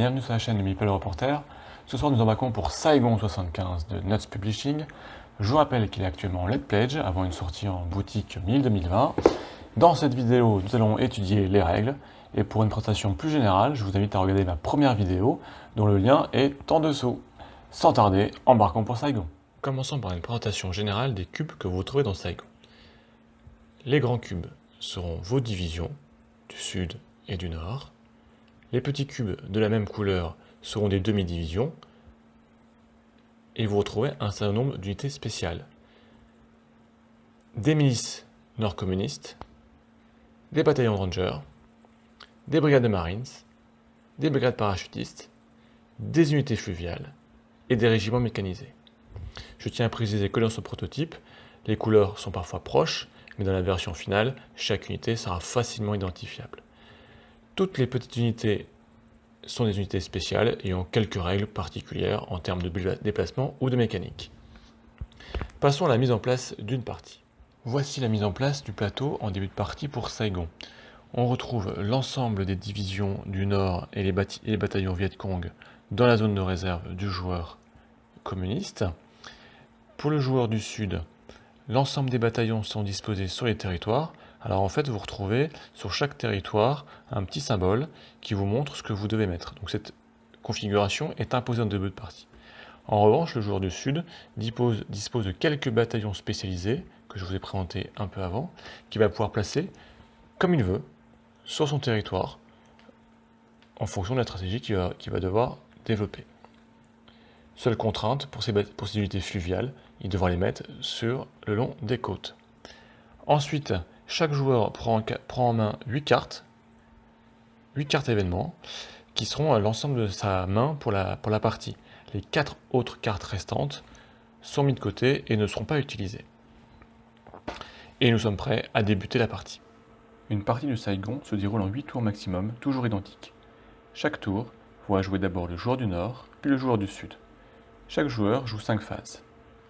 bienvenue sur la chaîne de Meeple le Reporter. Ce soir nous embarquons pour Saigon 75 de Nuts Publishing. Je vous rappelle qu'il est actuellement en Let Pledge avant une sortie en boutique mi-2020. Dans cette vidéo, nous allons étudier les règles et pour une présentation plus générale, je vous invite à regarder ma première vidéo dont le lien est en dessous. Sans tarder, embarquons pour Saigon. Commençons par une présentation générale des cubes que vous trouvez dans Saigon. Les grands cubes seront vos divisions du sud et du nord. Les petits cubes de la même couleur seront des demi-divisions et vous retrouvez un certain nombre d'unités spéciales. Des milices nord-communistes, des bataillons de rangers, des brigades de marines, des brigades parachutistes, des unités fluviales et des régiments mécanisés. Je tiens à préciser que dans ce prototype, les couleurs sont parfois proches, mais dans la version finale, chaque unité sera facilement identifiable. Toutes les petites unités sont des unités spéciales et ont quelques règles particulières en termes de déplacement ou de mécanique. Passons à la mise en place d'une partie. Voici la mise en place du plateau en début de partie pour Saigon. On retrouve l'ensemble des divisions du Nord et les bataillons Viet Cong dans la zone de réserve du joueur communiste. Pour le joueur du Sud, l'ensemble des bataillons sont disposés sur les territoires. Alors en fait, vous retrouvez sur chaque territoire un petit symbole qui vous montre ce que vous devez mettre. Donc cette configuration est imposée en début de partie. En revanche, le joueur du Sud dispose de quelques bataillons spécialisés, que je vous ai présentés un peu avant, qu'il va pouvoir placer comme il veut sur son territoire, en fonction de la stratégie qu'il va devoir développer. Seule contrainte, pour ces unités fluviales, il devra les mettre sur le long des côtes. Ensuite, chaque joueur prend en main 8 cartes événements, qui seront l'ensemble de sa main pour la partie. Les 4 autres cartes restantes sont mises de côté et ne seront pas utilisées. Et nous sommes prêts à débuter la partie. Une partie de Saigon se déroule en 8 tours maximum, toujours identiques. Chaque tour voit jouer d'abord le joueur du Nord, puis le joueur du Sud. Chaque joueur joue 5 phases.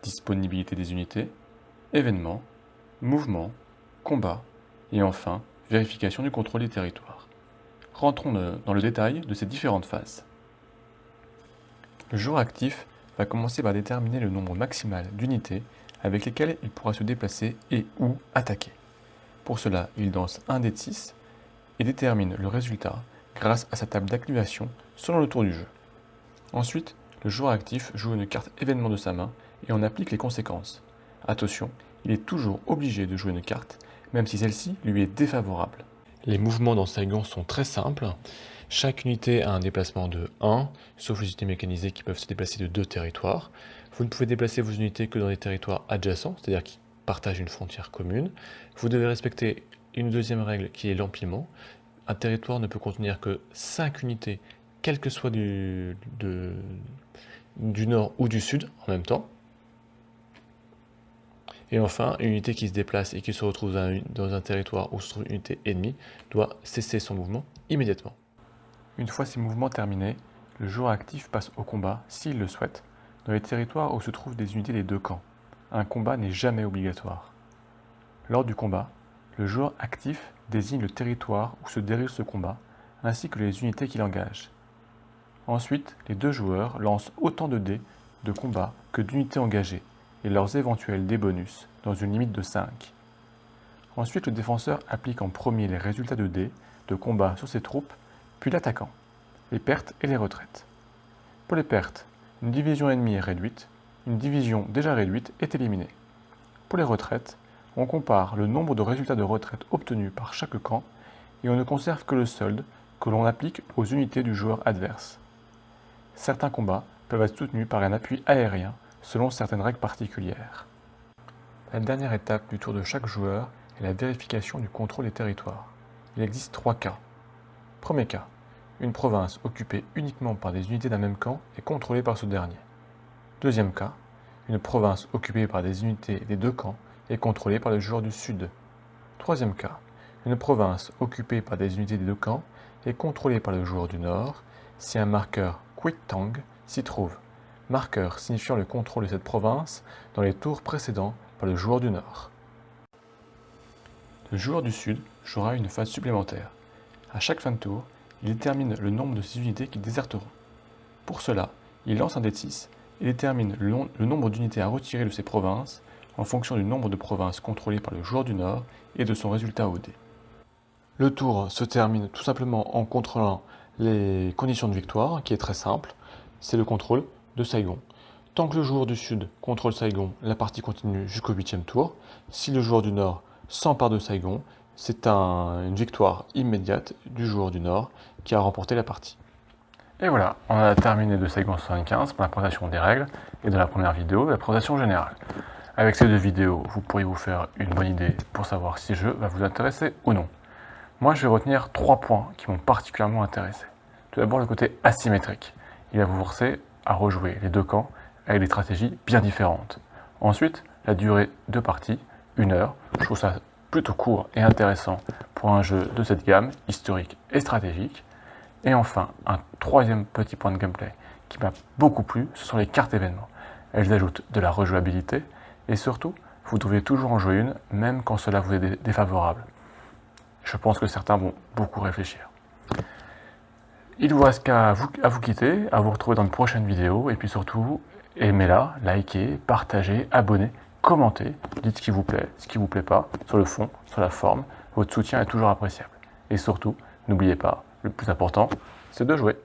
Disponibilité des unités, événements, mouvement, combat, et enfin, vérification du contrôle des territoires. Rentrons dans le détail de ces différentes phases. Le joueur actif va commencer par déterminer le nombre maximal d'unités avec lesquelles il pourra se déplacer et ou attaquer. Pour cela, il lance un dé de 6 et détermine le résultat grâce à sa table d'activation selon le tour du jeu. Ensuite, le joueur actif joue une carte événement de sa main et en applique les conséquences. Attention, il est toujours obligé de jouer une carte, même si celle-ci lui est défavorable. Les mouvements dans Saigon sont très simples. Chaque unité a un déplacement de 1, sauf les unités mécanisées qui peuvent se déplacer de 2 territoires. Vous ne pouvez déplacer vos unités que dans des territoires adjacents, c'est-à-dire qui partagent une frontière commune. Vous devez respecter une deuxième règle qui est l'empilement. Un territoire ne peut contenir que 5 unités, quel que soit du nord ou du sud en même temps. Et enfin, une unité qui se déplace et qui se retrouve dans un territoire où se trouve une unité ennemie doit cesser son mouvement immédiatement. Une fois ces mouvements terminés, le joueur actif passe au combat, s'il le souhaite, dans les territoires où se trouvent des unités des deux camps. Un combat n'est jamais obligatoire. Lors du combat, le joueur actif désigne le territoire où se déroule ce combat, ainsi que les unités qu'il engage. Ensuite, les deux joueurs lancent autant de dés de combat que d'unités engagées, et leurs éventuels dés bonus, dans une limite de 5. Ensuite, le défenseur applique en premier les résultats de dés de combat sur ses troupes, puis l'attaquant, les pertes et les retraites. Pour les pertes, une division ennemie est réduite, une division déjà réduite est éliminée. Pour les retraites, on compare le nombre de résultats de retraite obtenus par chaque camp et on ne conserve que le solde que l'on applique aux unités du joueur adverse. Certains combats peuvent être soutenus par un appui aérien selon certaines règles particulières. La dernière étape du tour de chaque joueur est la vérification du contrôle des territoires. Il existe 3 cas. Premier cas, une province occupée uniquement par des unités d'un même camp est contrôlée par ce dernier. Deuxième cas, une province occupée par des unités des deux camps est contrôlée par le joueur du Sud. Troisième cas, une province occupée par des unités des deux camps est contrôlée par le joueur du Nord si un marqueur Quick Tang s'y trouve, marqueur signifiant le contrôle de cette province dans les tours précédents par le joueur du Nord. Le joueur du Sud jouera une phase supplémentaire. À chaque fin de tour, il détermine le nombre de ces unités qui déserteront. Pour cela, il lance un dé de 6 et détermine le nombre d'unités à retirer de ces provinces en fonction du nombre de provinces contrôlées par le joueur du Nord et de son résultat au dé. Le tour se termine tout simplement en contrôlant les conditions de victoire, qui est très simple, c'est le contrôle de Saigon. Tant que le joueur du Sud contrôle Saigon, la partie continue jusqu'au 8e tour. Si le joueur du Nord s'empare de Saigon, c'est une victoire immédiate du joueur du Nord qui a remporté la partie. Et voilà, on a terminé de Saigon 75 pour la présentation des règles et de la première vidéo de la présentation générale. Avec ces deux vidéos, vous pourriez vous faire une bonne idée pour savoir si ce jeu va vous intéresser ou non. Moi, je vais retenir 3 points qui m'ont particulièrement intéressé. Tout d'abord, le côté asymétrique. Il va vous forcer à rejouer les deux camps avec des stratégies bien différentes. Ensuite, la durée de partie, 1 heure. Je trouve ça plutôt court et intéressant pour un jeu de cette gamme, historique et stratégique. Et enfin, un troisième petit point de gameplay qui m'a beaucoup plu, ce sont les cartes événements. Elles ajoutent de la rejouabilité et surtout, vous devez toujours en jouer une, même quand cela vous est défavorable. Je pense que certains vont beaucoup réfléchir. Il ne vous reste qu'à vous quitter, à vous retrouver dans une prochaine vidéo, et puis surtout, aimez-la, likez, partagez, abonnez, commentez, dites ce qui vous plaît pas, sur le fond, sur la forme, votre soutien est toujours appréciable. Et surtout, n'oubliez pas, le plus important, c'est de jouer.